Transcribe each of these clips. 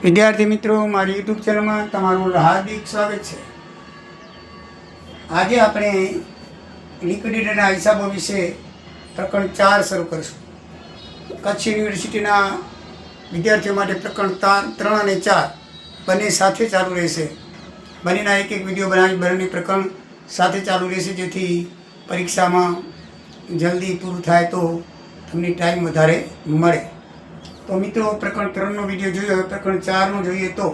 વિદ્યાર્થી મિત્રો, મારી યુટ્યુબ ચેનલમાં તમારું હાર્દિક સ્વાગત છે. આજે આપણે લિક્વિડિટીના હિસાબો વિશે પ્રકરણ 4 શરૂ કરીશું. કચ્છ યુનિવર્સિટીના વિદ્યાર્થીઓ માટે પ્રકરણ 3 અને 4 બંને સાથે ચાલુ રહેશે. બંનેના એક વિડીયો બનાવી બંને પ્રકરણ સાથે ચાલુ રહેશે, જેથી પરીક્ષામાં જલ્દી પૂરું થાય તો તમને ટાઈમ વધારે મળે. તો મિત્રો, પ્રકરણ 3નો વિડીયો જોયો. હવે પ્રકરણ 4નો જોઈએ. તો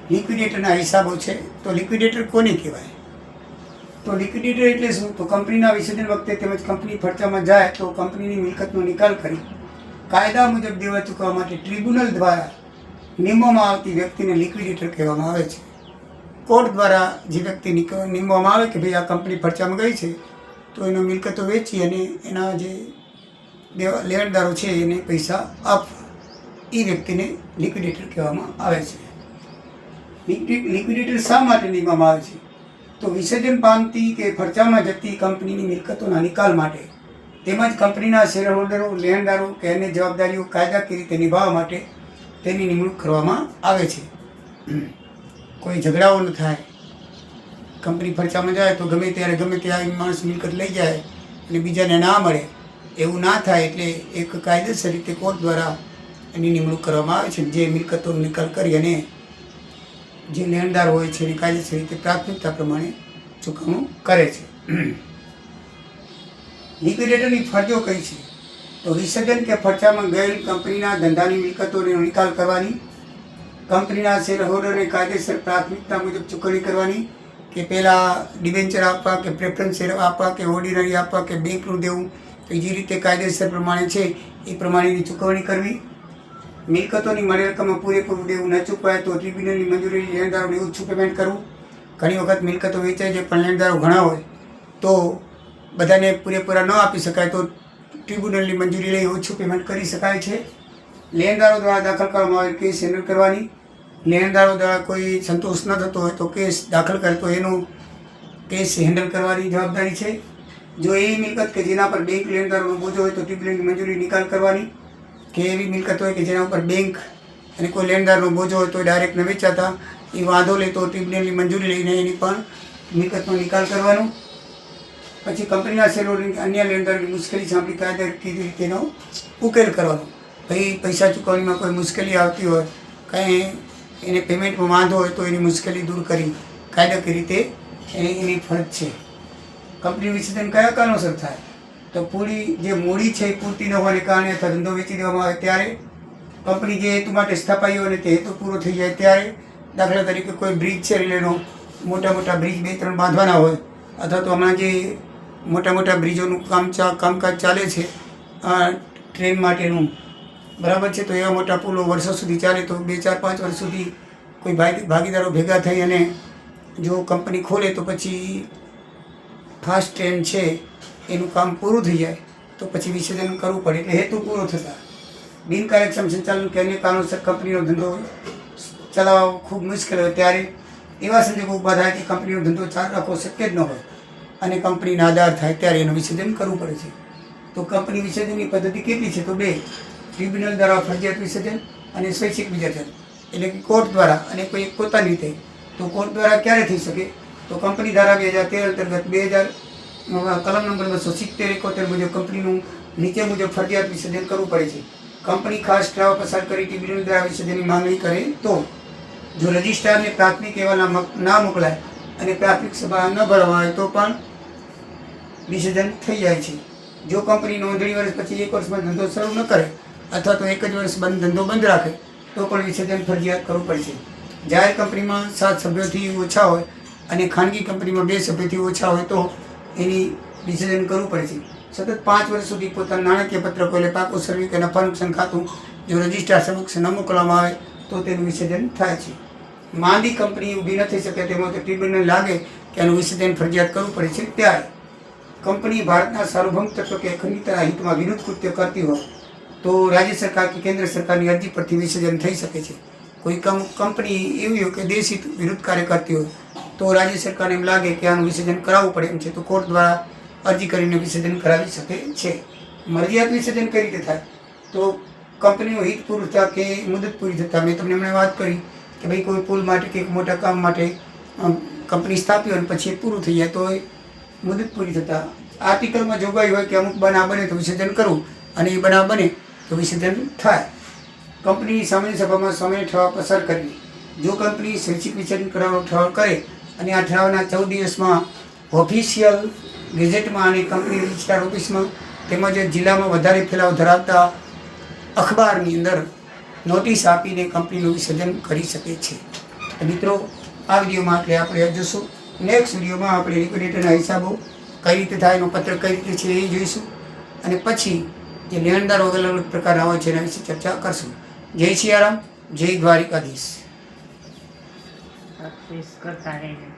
લિક્વિડેટરના હિસાબો છે. તો લિક્વિડેટર કોને કહેવાય? તો લિક્વિડેટર એટલે શું? તો કંપનીના વિસર્જન વખતે તેમજ કંપની ફરજામાં જાય તો કંપનીની મિલકતનો નિકાલ કરી કાયદા મુજબ દેવા ચૂકવવા માટે ટ્રિબ્યુનલ દ્વારા નિમવામાં આવતી વ્યક્તિને લિક્વિડેટર કહેવામાં આવે છે. કોર્ટ દ્વારા જે વ્યક્તિ નિમવામાં આવે કે ભાઈ આ કંપની ફરજામાં ગઈ છે, તો એનો મિલકતો વેચી અને એના જે લેણદારો છે એને પૈસા આપવા, એ વ્યક્તિને લિક્વિડેટર કહેવામાં આવે છે. લિક્વિડેટર શા માટે નિમવામાં આવે છે? તો વિસર્જન પામતી કે ફરજામાં જતી કંપનીની મિલકતોના નિકાલ માટે તેમજ કંપનીના શેરહોલ્ડરો, લેણદારો કે અન્ય જવાબદારીઓ કાયદાકીય રીતે નિભાવવા માટે તેની નિમણૂક કરવામાં આવે છે. કોઈ ઝઘડાઓ ન થાય. કંપની ફરજામાં જાય તો ગમે ત્યારે ગમે ત્યાં માણસ મિલકત લઈ જાય અને બીજાને ના મળે, એવું ના થાય એટલે એક કાયદેસર રીતે કોર્ટ દ્વારા એની નિમણૂક કરવામાં આવે છે, જે મિલકતોનો નિકાલ કરી અને જે લેણદાર હોય છે એની કાયદેસર રીતે પ્રાથમિકતા પ્રમાણે ચૂકવણું કરે છે. લિક્વિડેટરની ફરજો કઈ છે? તો વિસર્જન કે ફરજામાં ગયેલ કંપનીના ધંધાની મિલકતોનો નિકાલ કરવાની, કંપનીના શેરહોલ્ડરને કાયદેસર પ્રાથમિકતા મુજબ ચૂકવણી કરવાની, કે પહેલાં ડિબેન્ચર આપવા કે પ્રેફરન્સ શેર આપવા કે ઓર્ડિનરી આપવા કે બેંકનું દેવું, તો જે રીતે કાયદેસર પ્રમાણે છે એ પ્રમાણેની ચૂકવણી કરવી. મિલકતોની મળેલ રકમમાં પૂરેપૂરું દેવું ન ચૂકવાય તો ટ્રિબ્યુનલની મંજૂરી લેણદારોને ઓછું પેમેન્ટ કરવું. ઘણી વખત મિલકતો વેચાય છે પણ લેણદારો ઘણા હોય તો બધાને પૂરેપૂરા ન આપી શકાય, તો ટ્રિબ્યુનલની મંજૂરી લઈ ઓછું પેમેન્ટ કરી શકાય છે. લેણદારો દ્વારા દાખલ કરવામાં આવેલ કેસ હેન્ડલ કરવાની. લેણદારો દ્વારા કોઈ સંતોષ ન થતો હોય તો કેસ દાખલ કરે તો એનો કેસ હેન્ડલ કરવાની જવાબદારી છે. જો એવી મિલકત કે જેના પર બેંક લેણદારોનો બોજો હોય તો ટ્રિબ્યુનલની મંજૂરી નિકાલ કરવાની, કે એવી મિલકત હોય કે જેના ઉપર બેંક અને કોઈ લેણદારનો બોજો હોય તો ડાયરેક્ટ ન વેચાતા, એ વાંધો લે તો ટ્રિબ્યુનલની મંજૂરી લઈને એની પણ મિલકતનો નિકાલ કરવાનો. પછી કંપનીના શેરહોલ્ડર અન્ય લેણદારોની મુશ્કેલી સાંભળી કાયદાકીય રીતે તેનો ઉકેલ કરવાનો. ભાઈ પૈસા ચૂકવણીમાં કોઈ મુશ્કેલી આવતી હોય, કાંઈ એને પેમેન્ટમાં વાંધો હોય તો એની મુશ્કેલી દૂર કરી કાયદાકીય રીતે એની ફરજ છે. કંપની વિસર્જન કયા કારણોસર થાય? તો પૂરી જે મૂડી છે એ પૂરતી ન હોવાને કારણે અથવા ધંધો વેચી દેવામાં આવે ત્યારે, કંપની જે હેતુ માટે સ્થાપાઈ હોય અને તે હેતુ પૂરો થઈ જાય ત્યારે, દાખલા તરીકે કોઈ બ્રિજ છે રેલવેનો, મોટા બ્રિજ 2-3 બાંધવાના હોય, અથવા તો હમણાં જે મોટા બ્રિજોનું કામકાજ ચાલે છે ટ્રેન માટેનું, બરાબર છે, તો એવા મોટા પુલો વર્ષો સુધી ચાલે તો 2-4-5 વર્ષ સુધી કોઈ ભાગીદારો ભેગા થઈ અને જો કંપની ખોલે તો પછી ફાસ્ટ ટ્રેન છે એનું કામ પૂરું થઈ જાય તો પછી વિસર્જન કરવું પડે. એટલે હેતુ પૂરો થતાં બિનકાર્યક્ષમ સંચાલન કે અન્ય કારણોસર કંપનીનો ધંધો ચલાવવો ખૂબ મુશ્કેલ હોય ત્યારે એવા સંજોગો ઊભા થાય કે કંપનીનો ધંધો ચાલુ રાખવો શક્ય જ ન હોય અને કંપની નાદાર થાય ત્યારે એનું વિસર્જન કરવું પડે છે. તો કંપની વિસર્જનની પદ્ધતિ કેટલી છે? તો 2: ટ્રિબ્યુનલ દ્વારા ફરજિયાત વિસર્જન અને સ્વૈચ્છિક વિસર્જન, એટલે કે કોર્ટ દ્વારા અને કોઈ પોતાની રીતે. તો કોર્ટ દ્વારા ક્યારે થઈ શકે? તો કંપની ધારા 2013 અંતર્ગત કલમ નંબર 270-71 મુજબ કંપનીનું નીચે મુજબ ફરજિયાત વિસર્જન કરવું પડે છે. કંપની ખાસ ઠરાવ પસાર કરી ટ્રિબ્યુનલ દ્વારા વિસર્જનની માંગણી કરે તો જો રજિસ્ટ્રારને પ્રાથમિક અહેવાલ ના મોકલાય અને પ્રાથમિક સભા ન ભરવા આવે તો પણ વિસર્જન થઈ જાય છે. જો કંપની નોંધણી વર્ષ પછી 1 વર્ષમાં ધંધો શરૂ ન કરે અથવા તો 1 જ વર્ષ ધંધો બંધ રાખે તો પણ વિસર્જન ફરજિયાત કરવું પડે છે. જાહેર કંપનીમાં 7 સભ્યોથી ઓછા હોય અને ખાનગી કંપનીમાં 2 સભ્યોથી ઓછા હોય તો એની વિસર્જન કરવું પડે છે. સતત 5 વર્ષ સુધી પોતાના નાણાકીય પત્રકો એટલે પાકો સર્વે કે નફા નુકસાન ખાતું જો રજિસ્ટ્રાર સમક્ષ ન મોકલવામાં આવે તો તેનું વિસર્જન થાય છે. માંદી કંપની ઊભી ન થઈ શકે તેમાં તો ટ્રિબ્યુનલ લાગે કે આનું વિસર્જન ફરજિયાત કરવું પડે છે ત્યારે કંપની ભારતના સાર્વભૌમ તત્વ કે અખંડિતતાના હિતમાં વિરુદ્ધ કૃત્ય કરતી હોય તો રાજ્ય સરકાર કે કેન્દ્ર સરકારની અરજી પરથી વિસર્જન થઈ શકે છે. કોઈ કંપની એવી હોય કે દેશ હિત વિરુદ્ધ કાર્ય કરતી હોય તો રાજ્ય સરકારને એમ લાગે કે આનું વિસર્જન કરાવવું પડે એમ છે તો કોર્ટ દ્વારા અરજી કરીને વિસર્જન કરાવી શકે છે. મરજિયાત વિસર્જન કઈ રીતે થાય? તો કંપનીનું હિત પૂરું થતાં કે મુદત પૂરી થતાં મેં તમને હમણાં વાત કરી કે ભાઈ કોઈ પુલ માટે કે એક મોટા કામ માટે કંપની સ્થાપી હોય અને પછી એ પૂરું થઈ જાય તો એ મુદત પૂરી થતાં આર્ટિકલમાં જોગવાઈ હોય કે અમુક બનાવ બને તો વિસર્જન કરવું અને એ બનાવ બને તો વિસર્જન થાય. કંપનીની સામાન્ય સભામાં સામાન્ય ઠરાવ પસાર કરવી. જો કંપની સ્વૈચ્છિક વિસર્જન કરવાનો ઠરાવ કરે અને આ ઠરાવના 14 દિવસમાં ઓફિશિયલ ગેઝેટમાં અને કંપની રજિસ્ટ્રાર ઓફિસમાં તેમજ જિલ્લામાં વધારે ફેલાવ ધરાવતા અખબારની અંદર નોટિસ આપીને કંપનીનું વિસર્જન કરી શકે છે. તો મિત્રો આ વિડીયોમાં એટલે આપણે જોઈશું. નેક્સ્ટ વિડીયોમાં આપણે લિક્વિડેટરના હિસાબો કઈ રીતે થાય, એનો પત્ર કઈ રીતે છે એ જોઈશું અને પછી જે લેણદારો અલગ અલગ પ્રકારના હોય છે એના વિશે ચર્ચા કરશું. જય સિયારામ, જય દ્વારિકાધીશ. કરતા રહેજો.